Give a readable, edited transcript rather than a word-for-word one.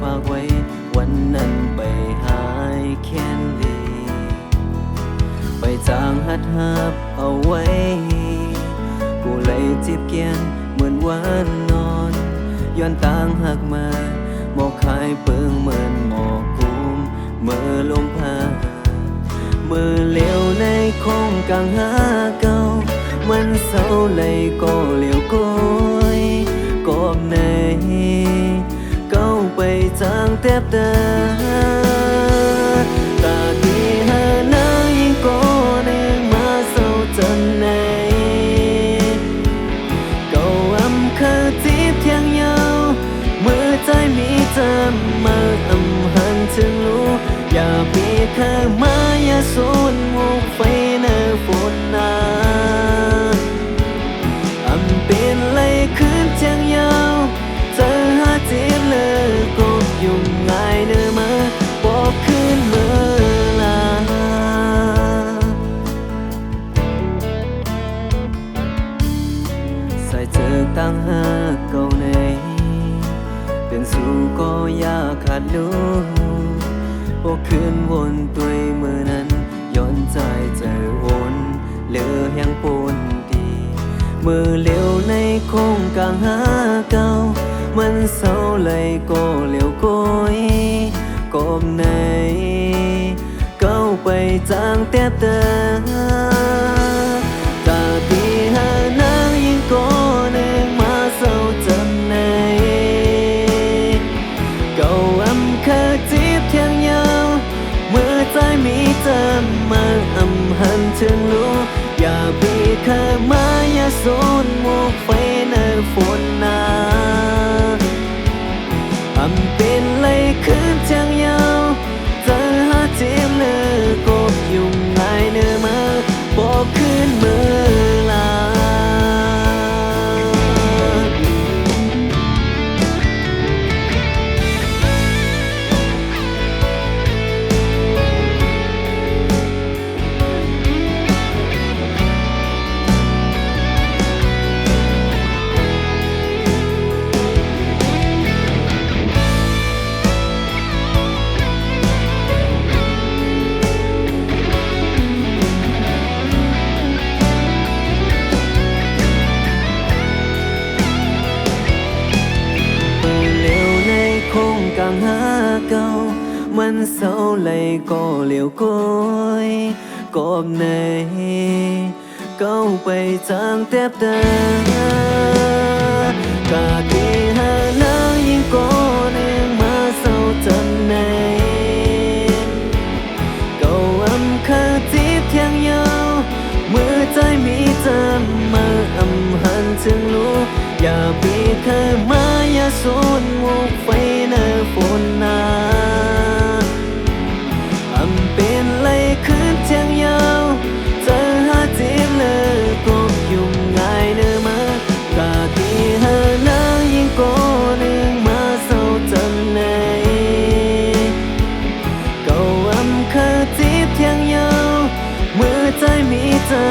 ฝากไว้วันนั้นไปหายแค้นดีไปจางหัดหับเอาไว้กูเลยจีบเกียนเหมือนวันนอนย้อนต่างหักมาหมอกคายเปิงเหมือนหมอกกุมเมื่อลมพามือเลี้ยวในคงกลางหาเก่ามันเศร้าเลยก็เลี้ยวก้อยกอบในเก้าไปจางแทบตาตาที่หาหน้ายิ่งก็หนึ่งมาเศร้าจนในเก้าอำคือจีบเทียงยาวเมื่อใจมีเธอมาอำหันถึงรู้อย่าปีเคยมาอย่าสูญมุกไฟในฝนนาอำเป็นเลยคืนเทียงยาวเจอหาจีบเลยก็ยุ่งง่ายเนื้อมาบอกคืนเมื่อลาใส่เจอตั้งหาเก่าในเป็นสู่ก็อยากขาดรู้พวกคืนวนตัวเมื่อนั้นย้อนใจเจอวนเหลือยังปนดีมือเลี้ยวในคงกลางหาเก่ามันเศร้าเลยก็เลี้ยวก้อยกบในเก้าไปจางแทบตาตาที่หานางยิ่งก็หนึ่งมาเศร้าจำในเก้าอำคือจีบเทียงยาวเมื่อใจมีเธอมาอำหันถึงรู้อย่าปีเคยมาอย่าสูญมุกไฟในฝนนาอำเป็นเลยคืนเทียงยาวเจอหาจีบเลยก็ยุ่งง่ายเนื้อมาบอกคืนเมื่อลากลางหาเก่ามันเศร้าเลยก็เลี้ยวก้อยกอบในเก้าไปจางแทบตากาที่หาหน้ายิ่งก็หนึ่งมาเศร้าจำในเก้าอำคือจีบเทียงยาวเมื่อใจมีเธอมาอำหันถึงรู้อย่าปีเคยมาอย่าสูญมุกไฟในฝนนาอำเป็นเลยคืนเทียงยาวเจอหาจีบเลยก็ยุ่งง่ายเนื้อมากาที่หาหน้ายิ่งก็หนึ่งมาเศร้าจำในเก้าอำคือจีบเทียงยาวเมื่อใจมีเธอ